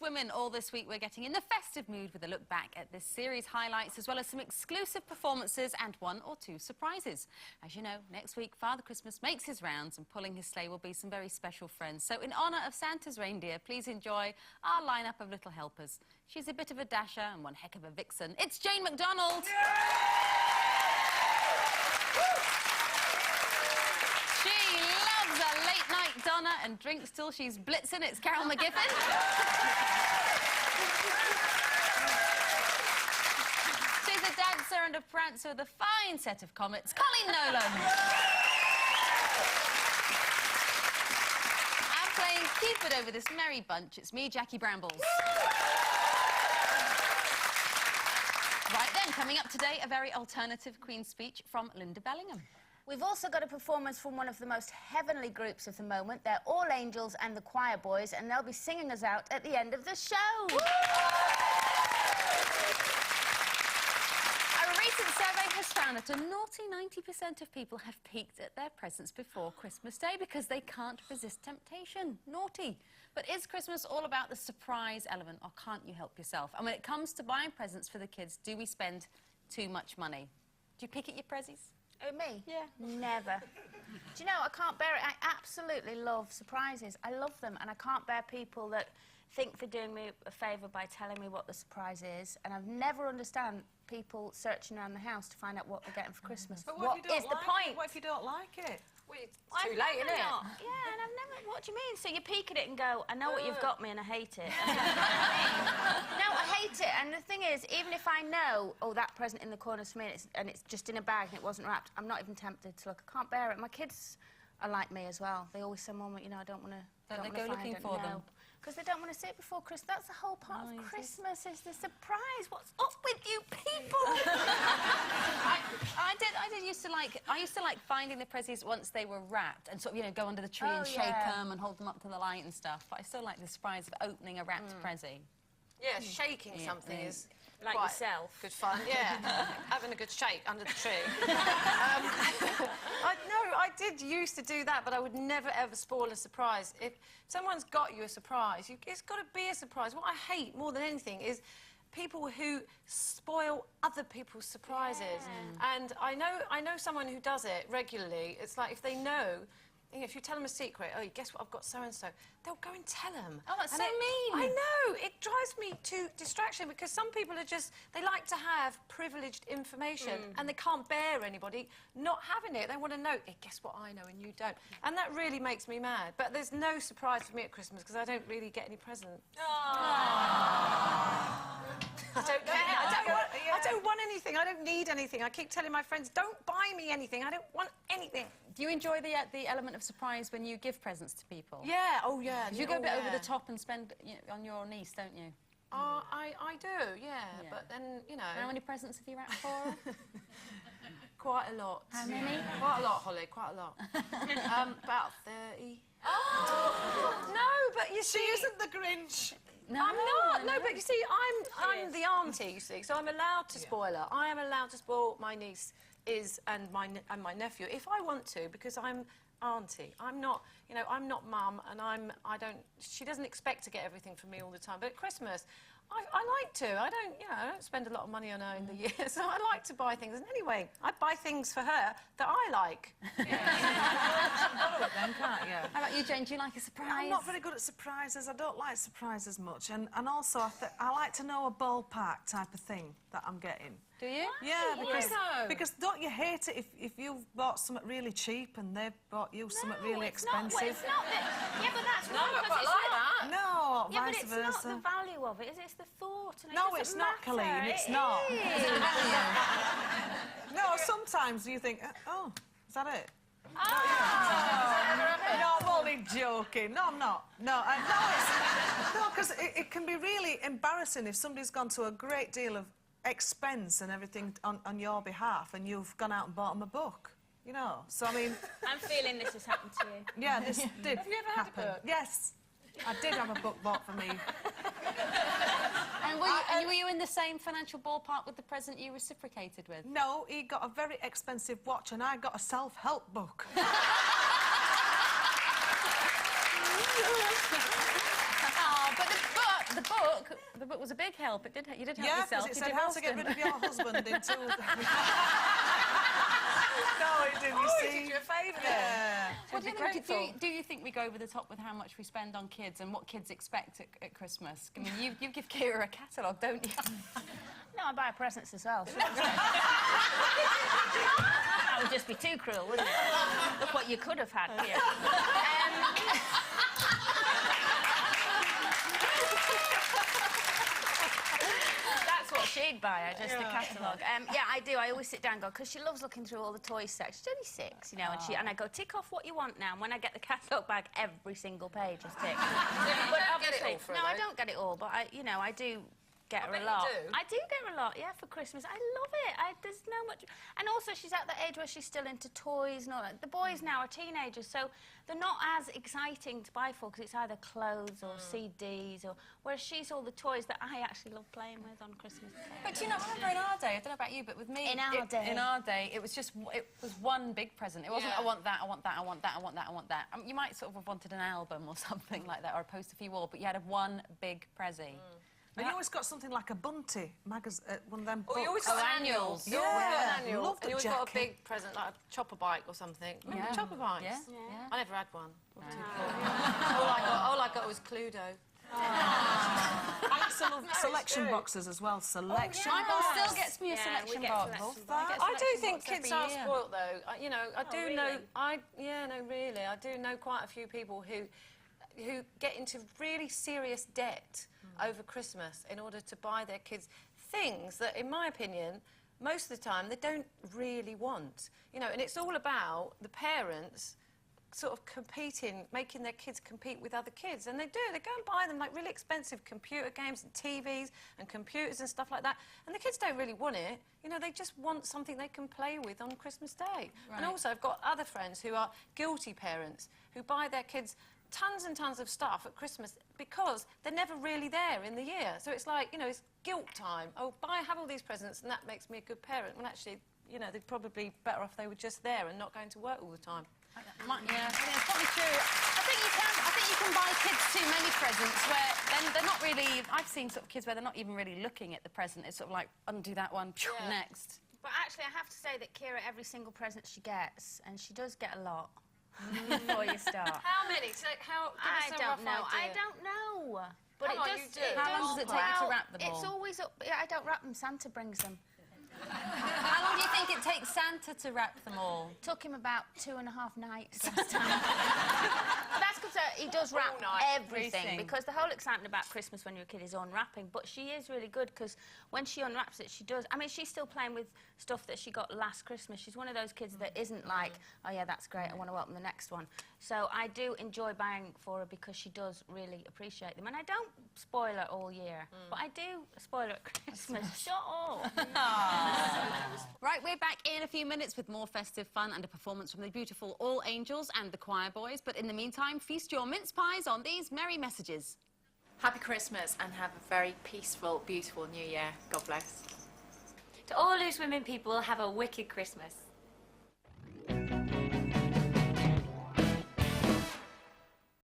women. All this week we're getting in the festive mood with a look back at this series highlights, as well as some exclusive performances and 1 or 2 surprises. As you know, next week Father Christmas makes his rounds and pulling his sleigh will be some very special friends. So in honour of Santa's reindeer, please enjoy our lineup of little helpers. She's a bit of a dasher and one heck of a vixen. It's Jane McDonald. She loves a late-night Donna and drinks till she's blitzing. It's Carol McGiffin. She's a dancer and a prancer with a fine set of comets, Colleen Nolan. And playing Cupid over this merry bunch, it's me, Jackie Brambles. Right then, coming up today, a very alternative Queen's speech from Linda Bellingham. We've also got a performance from one of the most heavenly groups of the moment. They're All Angels and the Choir Boys, and they'll be singing us out at the end of the show. A recent survey has found that a naughty 90% of people have peeked at their presents before Christmas Day because they can't resist temptation. Naughty. But is Christmas all about the surprise element, or can't you help yourself? And when it comes to buying presents for the kids, do we spend too much money? Do you pick at your prezzies? Oh, me? Yeah. Never. Do you know, I can't bear it. I absolutely love surprises. I love them, and I can't bear people that think they're doing me a favour by telling me what the surprise is, and I've never understand people searching around the house to find out what they're getting for Christmas. But what if you don't is the like point? It? What if you don't like it? Well, it's Well, too I've late, never isn't it? not. Yeah, and I've never... What do you mean? So you peek at it and go, I know what you've got me and I hate it. No, I hate it. And the thing is, even if I know, oh, that present in the corner's for me and it's just in a bag and it wasn't wrapped, I'm not even tempted to look. I can't bear it. My kids are like me as well. They always say, Mum, you know, I don't want to... Don't they go looking for them? Because they don't want to see it before Christmas. That's the whole part of Christmas, is the surprise. What's up with you people? I used to like finding the prezzies once they were wrapped and sort of, you know, go under the tree and shake them and hold them up to the light and stuff. But I still like the surprise of opening a wrapped prezzy. Yeah, shaking something is like quite yourself. good fun. Yeah, having a good shake under the tree. I did used to do that, but I would never ever spoil a surprise. If someone's got you a surprise, it's got to be a surprise. What I hate more than anything is people who spoil other people's surprises. Yeah. And I know someone who does it regularly. It's like if they know. You know, if you tell them a secret, oh, guess what, I've got so-and-so, they'll go and tell them. Oh, that's so mean. I know. It drives me to distraction because some people are just, they like to have privileged information and they can't bear anybody not having it. They want to know, hey, guess what, I know and you don't. And that really makes me mad. But there's no surprise for me at Christmas because I don't really get any presents. I don't care. I don't want anything. I don't need anything. I keep telling my friends, don't buy me anything. I don't want anything. Do you enjoy the element of surprise when you give presents to people? Yeah. Oh, yeah. You go a bit over the top and spend on your niece, don't you? I do, yeah. But then, you know... How many presents have you wrapped for her? Quite a lot. How many? Quite a lot, Holly, quite a lot. About 30. Oh! No, but you see... She isn't the Grinch. No, I'm not. No, but you see, I'm the auntie, you see, so I'm allowed to spoil her. I am allowed to spoil my niece and my nephew if I want to, because I'm auntie. I'm not, you know, I'm not mum, and she doesn't expect to get everything from me all the time. But at Christmas, I like to. I don't spend a lot of money on her in the year, so I like to buy things. And anyway, I buy things for her that I like. Follow it then, can't you? How about you, Jane? Do you like a surprise? I'm not very good at surprises. I don't like surprises much. And also, I like to know a ballpark type of thing that I'm getting. Do you? Yeah, because don't you hate it if you've bought something really cheap and they've bought you something really expensive? Well, it's not that... Yeah, but that's No, wrong, but like that. No, yeah, vice but versa. it's not the value of it, is it? It's the thought. And No, it it's doesn't not, matter. Colleen, it's It not. is. No, sometimes you think, oh, is that it? Oh. No, I'm only joking. No, I'm not. No, because it can be really embarrassing if somebody's gone to a great deal of expense and everything on your behalf and you've gone out and bought them a book, you know. So, I mean... I'm feeling this has happened to you. Yeah, this did Have you ever had happen. a book? Yes, I did have a book bought for me. And were you in the same financial ballpark with the present you reciprocated with? No, he got a very expensive watch and I got a self-help book. Oh, but the book The book was a big help. It did. You did help Yeah, yourself. because it You said how to divorced get him. rid of your husband in 2... No, it didn't, you Oh, see. he did you a favour then. Yeah. What do you, Be think, grateful. do you think we go over the top with how much we spend on kids and what kids expect at Christmas? I mean, you give Kira a catalogue, don't you? No, I buy her presents as well. That would just be too cruel, wouldn't it? Look what you could have had here. That's what she'd buy her, just the catalogue. Yeah, I do. I always sit down and go, because she loves looking through all the toy section. She's only 6, you know, and I go, tick off what you want now. And when I get the catalogue back, every single page is ticked. But get it obviously, all for her, no, I though? don't get it all, but you know, I do get her bet a you lot. do. I do get her a lot, yeah, for Christmas. I love it. There's no much... And also, she's at the age where she's still into toys and all that. The boys now are teenagers, so they're not as exciting to buy for, because it's either clothes or CDs, or... Whereas she's all the toys that I actually love playing with on Christmas Day. But do you not remember in our day? I don't know about you, but with me, In our day, it was just one big present. It wasn't Yeah. I want that, I want that, I want that, I want that, I want that. You might sort of have wanted an album or something like that, or a poster for your wall, but you had one big pressie. And you always got something like a Bunty magazine, one of them books. Oh, you always got annuals. You always got Yeah, an annual. love the and you always got a jacket. big present, like a chopper bike or something. Remember Yeah. chopper bikes? Yeah. I never had one. All I got was Cluedo. I used to love selection true. boxes as well. Selection My mum box. still gets me a Yeah, we selection get box. selection Love that. I do think selection kids box are every year. spoilt, though. You know, I do really? know. Really. I do know quite a few people who get into really serious debt over Christmas in order to buy their kids things that, in my opinion, most of the time they don't really want. You know, and it's all about the parents sort of competing, making their kids compete with other kids, and they do. They go and buy them like really expensive computer games and TVs and computers and stuff like that, and the kids don't really want it. You know, they just want something they can play with on Christmas Day. And also, I've got other friends who are guilty parents who buy their kids tons and tons of stuff at Christmas because they're never really there in the year. So it's like, you know, it's guilt time. Oh, have all these presents and that makes me a good parent. When actually, you know, they'd probably be better off they were just there and not going to work all the time. Yeah, it's probably true. I think you can buy kids too many presents where then they're not really... I've seen sort of kids where they're not even really looking at the present. It's sort of like, undo that one, next. But actually, I have to say that Kira, every single present she gets, and she does get a lot before you start. How many? So I don't know. I don't know. But Come on, it you does. do. How long does it take you to wrap them all? It's always up. Yeah, I don't wrap them. Santa brings them. How long do you think it takes Santa to wrap them all? Took him about 2.5 nights last time. That's because he does wrap night. everything. Everything. Because the whole excitement about Christmas when you're a kid is unwrapping. But she is really good because when she unwraps it, she does. I mean, she's still playing with stuff that she got last Christmas. She's one of those kids that isn't like, oh yeah, that's great, I want to open the next one. So I do enjoy buying for her because she does really appreciate them. And I don't spoil her all year, but I do spoil her at Christmas. Shut up. Right, we're back in a few minutes with more festive fun and a performance from the beautiful All Angels and the Choir Boys. But in the meantime, feast your mince pies on these merry messages. Happy Christmas and have a very peaceful, beautiful New Year. God bless. To all loose women people, have a wicked Christmas.